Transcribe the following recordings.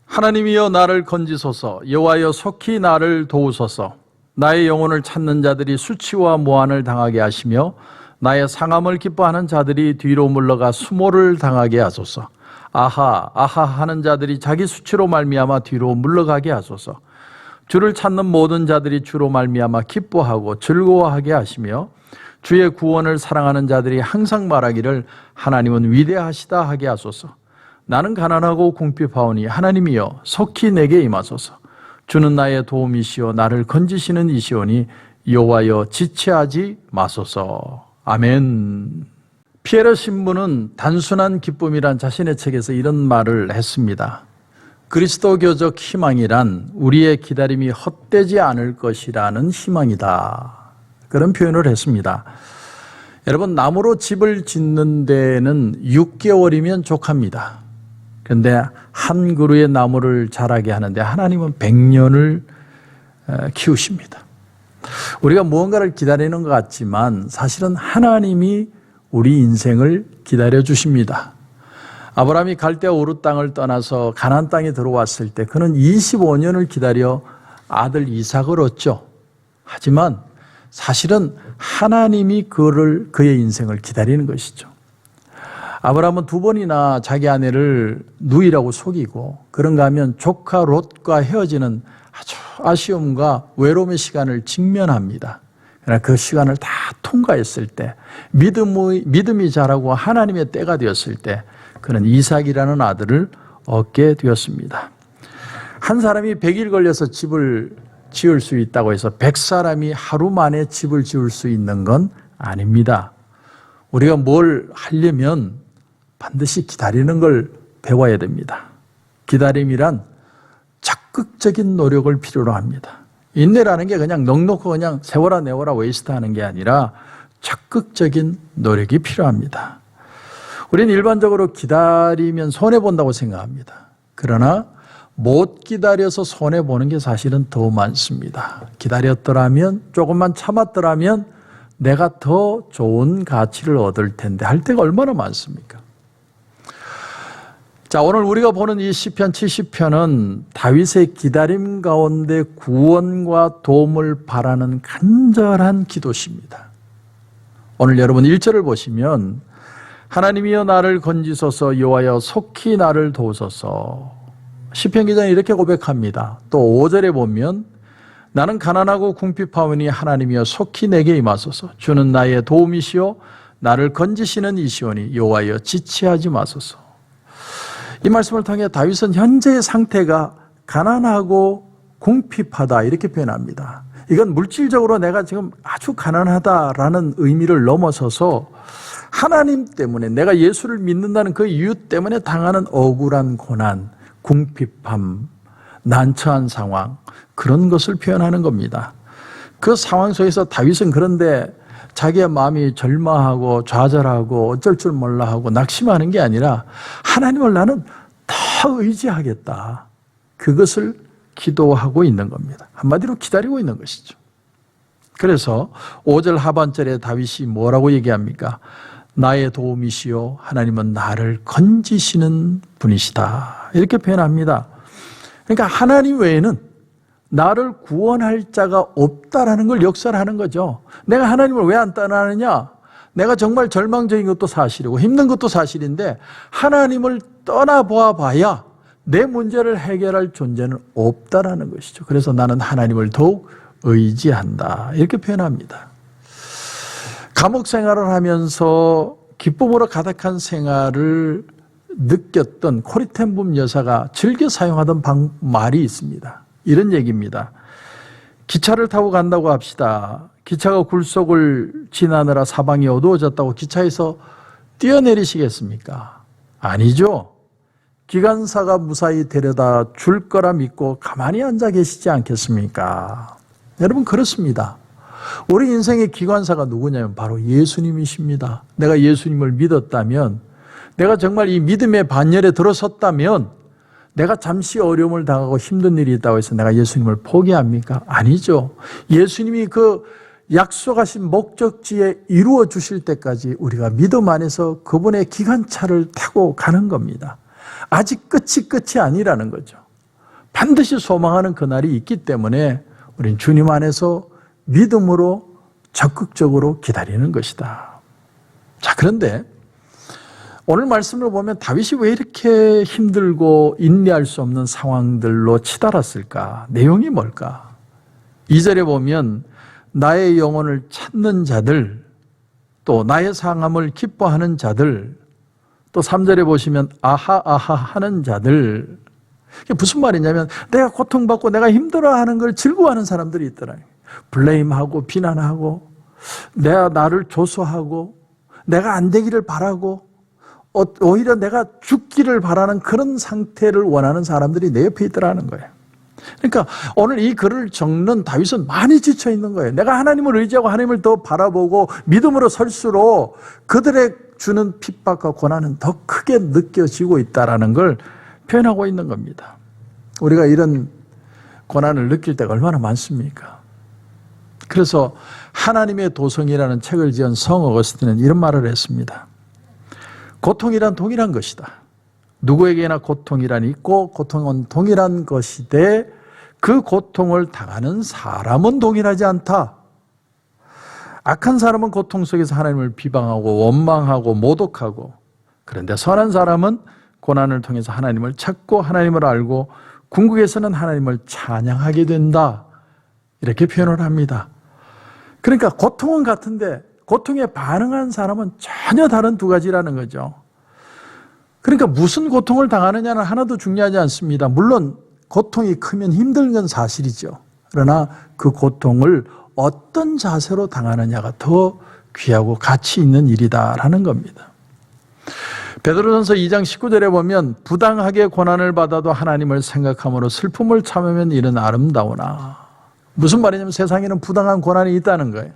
하나님이여 나를 건지소서. 여호와여 속히 나를 도우소서. 나의 영혼을 찾는 자들이 수치와 모한을 당하게 하시며 나의 상함을 기뻐하는 자들이 뒤로 물러가 수모를 당하게 하소서. 아하 아하 하는 자들이 자기 수치로 말미암아 뒤로 물러가게 하소서. 주를 찾는 모든 자들이 주로 말미암아 기뻐하고 즐거워하게 하시며 주의 구원을 사랑하는 자들이 항상 말하기를 하나님은 위대하시다 하게 하소서. 나는 가난하고 궁핍하오니 하나님이여 속히 내게 임하소서. 주는 나의 도움이시오 나를 건지시는 이시오니 여호와여 지체하지 마소서. 아멘. 피에르 신부는 단순한 기쁨이란 자신의 책에서 이런 말을 했습니다. 그리스도교적 희망이란 우리의 기다림이 헛되지 않을 것이라는 희망이다. 그런 표현을 했습니다. 여러분, 나무로 집을 짓는 데는 6개월이면 족합니다. 그런데 한 그루의 나무를 자라게 하는데 하나님은 100년을 키우십니다. 우리가 무언가를 기다리는 것 같지만 사실은 하나님이 우리 인생을 기다려 주십니다. 아브라함이 갈대아 우르 땅을 떠나서 가나안 땅에 들어왔을 때 그는 25년을 기다려 아들 이삭을 얻죠. 하지만 사실은 하나님이 그의 인생을 기다리는 것이죠. 아브라함은 2번이나 자기 아내를 누이라고 속이고 그런가 하면 조카 롯과 헤어지는 아주 아쉬움과 외로움의 시간을 직면합니다. 그러나 그 시간을 다 통과했을 때 믿음이 자라고 하나님의 때가 되었을 때 그는 이삭이라는 아들을 얻게 되었습니다. 한 사람이 100일 걸려서 집을 지을 수 있다고 해서 100사람이 하루 만에 집을 지을 수 있는 건 아닙니다. 우리가 뭘 하려면 반드시 기다리는 걸 배워야 됩니다. 기다림이란 적극적인 노력을 필요로 합니다. 인내라는 게 그냥 넉넉하고 그냥 세워라 내워라 웨이스트 하는 게 아니라 적극적인 노력이 필요합니다. 우리는 일반적으로 기다리면 손해본다고 생각합니다. 그러나 못 기다려서 손해보는 게 사실은 더 많습니다. 기다렸더라면, 조금만 참았더라면 내가 더 좋은 가치를 얻을 텐데 할 때가 얼마나 많습니까? 자, 오늘 우리가 보는 이 시편 70편은 다윗의 기다림 가운데 구원과 도움을 바라는 간절한 기도시입니다. 오늘 여러분 1절을 보시면 하나님이여 나를 건지소서 여호와여 속히 나를 도우소서. 시편 기자는 이렇게 고백합니다. 또 5절에 보면 나는 가난하고 궁핍하오니 하나님이여 속히 내게 임하소서. 주는 나의 도움이시오 나를 건지시는 이시오니 여호와여 지체하지 마소서. 이 말씀을 통해 다윗은 현재의 상태가 가난하고 궁핍하다 이렇게 표현합니다. 이건 물질적으로 내가 지금 아주 가난하다라는 의미를 넘어서서 하나님 때문에 내가 예수를 믿는다는 그 이유 때문에 당하는 억울한 고난, 궁핍함, 난처한 상황 그런 것을 표현하는 겁니다. 그 상황 속에서 다윗은 그런데 자기의 마음이 절망하고 좌절하고 어쩔 줄 몰라 하고 낙심하는 게 아니라 하나님을 나는 더 의지하겠다. 그것을 기도하고 있는 겁니다. 한마디로 기다리고 있는 것이죠. 그래서 5절 하반절에 다윗이 뭐라고 얘기합니까? 나의 도움이시오 하나님은 나를 건지시는 분이시다. 이렇게 표현합니다. 그러니까 하나님 외에는 나를 구원할 자가 없다라는 걸 역설하는 거죠. 내가 하나님을 왜 안 떠나느냐? 내가 정말 절망적인 것도 사실이고 힘든 것도 사실인데 하나님을 떠나보아 봐야 내 문제를 해결할 존재는 없다라는 것이죠. 그래서 나는 하나님을 더욱 의지한다. 이렇게 표현합니다. 감옥 생활을 하면서 기쁨으로 가득한 생활을 느꼈던 코리텐붐 여사가 즐겨 사용하던 말이 있습니다. 이런 얘기입니다. 기차를 타고 간다고 합시다. 기차가 굴속을 지나느라 사방이 어두워졌다고 기차에서 뛰어내리시겠습니까? 아니죠. 기관사가 무사히 데려다 줄 거라 믿고 가만히 앉아 계시지 않겠습니까? 여러분 그렇습니다. 우리 인생의 기관사가 누구냐면 바로 예수님이십니다. 내가 예수님을 믿었다면, 내가 정말 이 믿음의 반열에 들어섰다면 내가 잠시 어려움을 당하고 힘든 일이 있다고 해서 내가 예수님을 포기합니까? 아니죠. 예수님이 그 약속하신 목적지에 이루어 주실 때까지 우리가 믿음 안에서 그분의 기관차를 타고 가는 겁니다. 아직 끝이 아니라는 거죠. 반드시 소망하는 그날이 있기 때문에 우린 주님 안에서 믿음으로 적극적으로 기다리는 것이다. 자, 그런데 오늘 말씀을 보면 다윗이 왜 이렇게 힘들고 인내할 수 없는 상황들로 치달았을까? 내용이 뭘까? 2절에 보면 나의 영혼을 찾는 자들, 또 나의 상함을 기뻐하는 자들, 또 3절에 보시면 아하 아하 하는 자들. 이게 무슨 말이냐면 내가 고통받고 내가 힘들어하는 걸 즐거워하는 사람들이 있더라고요. 블레임하고 비난하고 나를 조소하고 내가 안 되기를 바라고 오히려 내가 죽기를 바라는 그런 상태를 원하는 사람들이 내 옆에 있더라는 거예요. 그러니까 오늘 이 글을 적는 다윗은 많이 지쳐 있는 거예요. 내가 하나님을 의지하고 하나님을 더 바라보고 믿음으로 설수록 그들의 주는 핍박과 고난은 더 크게 느껴지고 있다는 걸 표현하고 있는 겁니다. 우리가 이런 고난을 느낄 때가 얼마나 많습니까? 그래서 하나님의 도성이라는 책을 지은 성 어거스틴은 이런 말을 했습니다. 고통이란 동일한 것이다. 누구에게나 고통이란 있고 고통은 동일한 것이되 그 고통을 당하는 사람은 동일하지 않다. 악한 사람은 고통 속에서 하나님을 비방하고 원망하고 모독하고, 그런데 선한 사람은 고난을 통해서 하나님을 찾고 하나님을 알고 궁극에서는 하나님을 찬양하게 된다. 이렇게 표현을 합니다. 그러니까 고통은 같은데 고통에 반응한 사람은 전혀 다른 두 가지라는 거죠. 그러니까 무슨 고통을 당하느냐는 하나도 중요하지 않습니다. 물론 고통이 크면 힘든 건 사실이죠. 그러나 그 고통을 어떤 자세로 당하느냐가 더 귀하고 가치 있는 일이다라는 겁니다. 베드로전서 2장 19절에 보면 부당하게 고난을 받아도 하나님을 생각함으로 슬픔을 참으면 이는 아름다우나. 무슨 말이냐면 세상에는 부당한 고난이 있다는 거예요.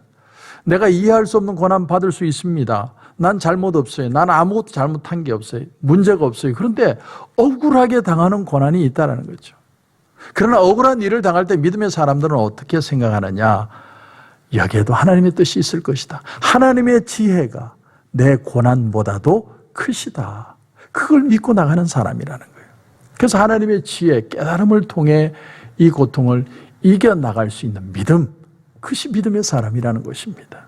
내가 이해할 수 없는 고난 받을 수 있습니다. 난 잘못 없어요. 난 아무것도 잘못한 게 없어요. 문제가 없어요. 그런데 억울하게 당하는 고난이 있다는 거죠. 그러나 억울한 일을 당할 때 믿음의 사람들은 어떻게 생각하느냐? 여기에도 하나님의 뜻이 있을 것이다. 하나님의 지혜가 내 고난보다도 크시다. 그걸 믿고 나가는 사람이라는 거예요. 그래서 하나님의 지혜, 깨달음을 통해 이 고통을 이겨나갈 수 있는 믿음, 그것이 믿음의 사람이라는 것입니다.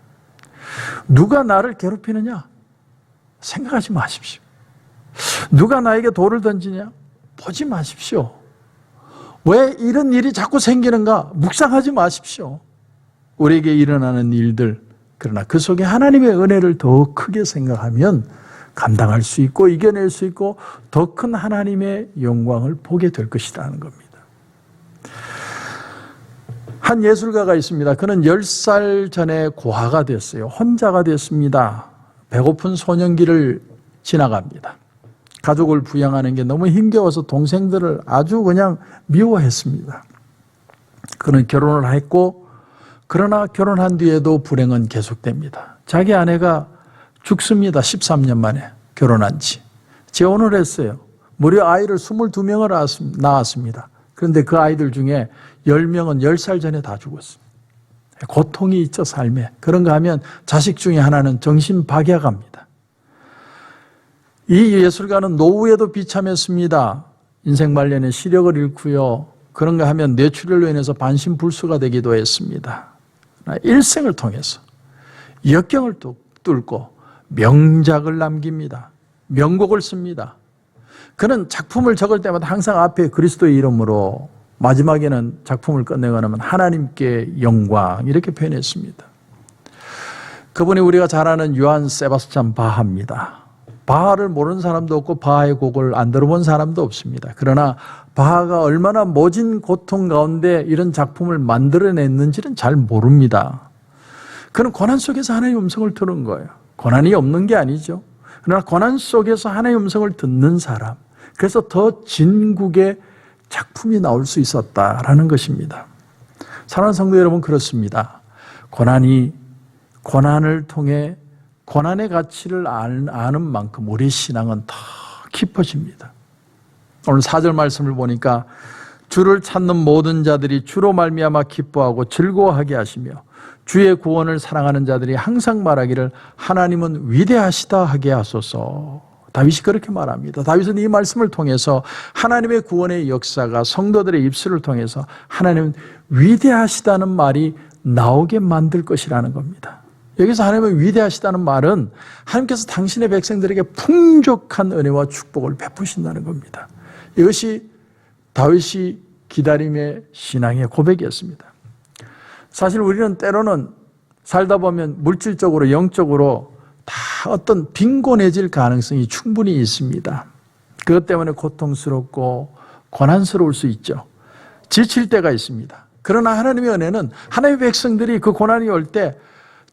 누가 나를 괴롭히느냐? 생각하지 마십시오. 누가 나에게 돌을 던지냐? 보지 마십시오. 왜 이런 일이 자꾸 생기는가? 묵상하지 마십시오. 우리에게 일어나는 일들, 그러나 그 속에 하나님의 은혜를 더 크게 생각하면 감당할 수 있고 이겨낼 수 있고 더 큰 하나님의 영광을 보게 될 것이라는 겁니다. 한 예술가가 있습니다. 그는 10살 전에 고아가 됐어요. 혼자가 됐습니다. 배고픈 소년기를 지나갑니다. 가족을 부양하는 게 너무 힘겨워서 동생들을 아주 그냥 미워했습니다. 그는 결혼을 했고, 그러나 결혼한 뒤에도 불행은 계속됩니다. 자기 아내가 죽습니다. 13년 만에 결혼한 지. 재혼을 했어요. 무려 아이를 22명을 낳았습니다. 그런데 그 아이들 중에 10명은 10살 전에 다 죽었습니다. 고통이 있죠, 삶에. 그런가 하면 자식 중에 하나는 정신박약합니다. 이 예술가는 노후에도 비참했습니다. 인생 말년에 시력을 잃고요. 그런가 하면 뇌출혈로 인해서 반신불수가 되기도 했습니다. 일생을 통해서 역경을 뚫고 명작을 남깁니다. 명곡을 씁니다. 그는 작품을 적을 때마다 항상 앞에 그리스도의 이름으로, 마지막에는 작품을 끝내고 나면 하나님께 영광, 이렇게 표현했습니다. 그분이 우리가 잘 아는 요한 세바스찬 바하입니다. 바하를 모르는 사람도 없고 바하의 곡을 안 들어본 사람도 없습니다. 그러나 바하가 얼마나 모진 고통 가운데 이런 작품을 만들어냈는지는 잘 모릅니다. 그는 고난 속에서 하나님의 음성을 들은 거예요. 고난이 없는 게 아니죠. 그러나 고난 속에서 하나님의 음성을 듣는 사람, 그래서 더 진국의 작품이 나올 수 있었다라는 것입니다. 사랑하는 성도 여러분, 그렇습니다. 고난을 통해 고난의 가치를 아는 만큼 우리 신앙은 더 깊어집니다. 오늘 4절 말씀을 보니까 주를 찾는 모든 자들이 주로 말미암아 기뻐하고 즐거워하게 하시며 주의 구원을 사랑하는 자들이 항상 말하기를 하나님은 위대하시다 하게 하소서. 다윗이 그렇게 말합니다. 다윗은 이 말씀을 통해서 하나님의 구원의 역사가 성도들의 입술을 통해서 하나님은 위대하시다는 말이 나오게 만들 것이라는 겁니다. 여기서 하나님은 위대하시다는 말은 하나님께서 당신의 백성들에게 풍족한 은혜와 축복을 베푸신다는 겁니다. 이것이 다윗이 기다림의 신앙의 고백이었습니다. 사실 우리는 때로는 살다 보면 물질적으로 영적으로 다 어떤 빈곤해질 가능성이 충분히 있습니다. 그것 때문에 고통스럽고 고난스러울 수 있죠. 지칠 때가 있습니다. 그러나 하나님의 은혜는 하나님의 백성들이 그 고난이 올 때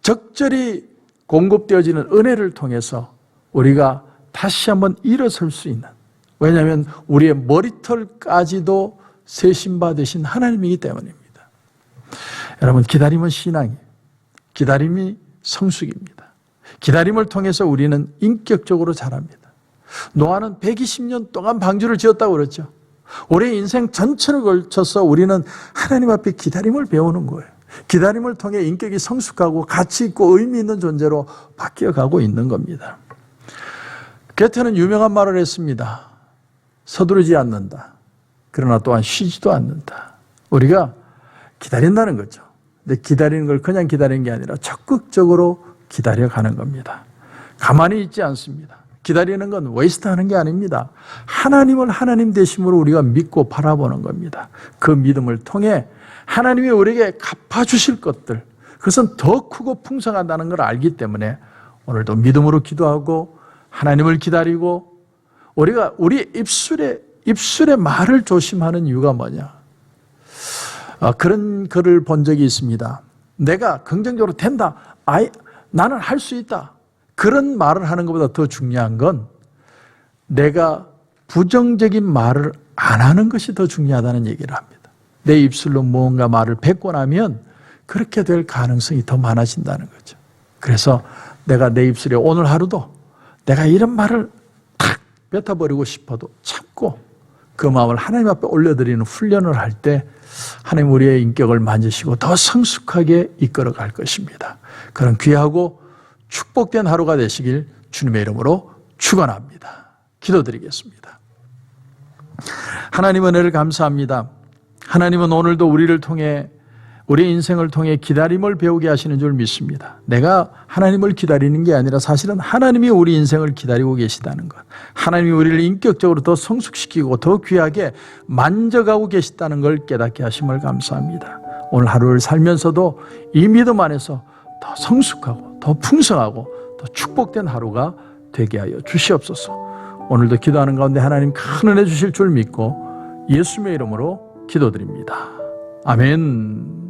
적절히 공급되어지는 은혜를 통해서 우리가 다시 한번 일어설 수 있는, 왜냐하면 우리의 머리털까지도 세심받으신 하나님이기 때문입니다. 여러분, 기다림은 신앙이에요. 기다림이 성숙입니다. 기다림을 통해서 우리는 인격적으로 자랍니다. 노아는 120년 동안 방주를 지었다고 그랬죠. 우리의 인생 전체를 걸쳐서 우리는 하나님 앞에 기다림을 배우는 거예요. 기다림을 통해 인격이 성숙하고 가치 있고 의미 있는 존재로 바뀌어가고 있는 겁니다. 게테는 유명한 말을 했습니다. 서두르지 않는다. 그러나 또한 쉬지도 않는다. 우리가 기다린다는 거죠. 근데 기다리는 걸 그냥 기다리는 게 아니라 적극적으로 기다려가는 겁니다. 가만히 있지 않습니다. 기다리는 건 웨이스트하는 게 아닙니다. 하나님을 하나님 되심으로 우리가 믿고 바라보는 겁니다. 그 믿음을 통해 하나님이 우리에게 갚아주실 것들, 그것은 더 크고 풍성하다는 걸 알기 때문에 오늘도 믿음으로 기도하고 하나님을 기다리고, 우리가 우리 입술의 말을 조심하는 이유가 뭐냐? 그런 글을 본 적이 있습니다. 내가 긍정적으로 된다. 나는 할 수 있다. 그런 말을 하는 것보다 더 중요한 건 내가 부정적인 말을 안 하는 것이 더 중요하다는 얘기를 합니다. 내 입술로 무언가 말을 뱉고 나면 그렇게 될 가능성이 더 많아진다는 거죠. 그래서 내가 내 입술에 오늘 하루도 내가 이런 말을 탁 뱉어버리고 싶어도 참고 그 마음을 하나님 앞에 올려드리는 훈련을 할 때 하나님 우리의 인격을 만지시고 더 성숙하게 이끌어 갈 것입니다. 그런 귀하고 축복된 하루가 되시길 주님의 이름으로 축원합니다. 기도드리겠습니다. 하나님 은혜를 감사합니다. 하나님은 오늘도 우리를 통해, 우리 인생을 통해 기다림을 배우게 하시는 줄 믿습니다. 내가 하나님을 기다리는 게 아니라 사실은 하나님이 우리 인생을 기다리고 계시다는 것, 하나님이 우리를 인격적으로 더 성숙시키고 더 귀하게 만져가고 계시다는 걸 깨닫게 하심을 감사합니다. 오늘 하루를 살면서도 이 믿음 안에서 더 성숙하고 더 풍성하고 더 축복된 하루가 되게 하여 주시옵소서. 오늘도 기도하는 가운데 하나님 큰 은혜 주실 줄 믿고 예수님의 이름으로 기도드립니다. 아멘.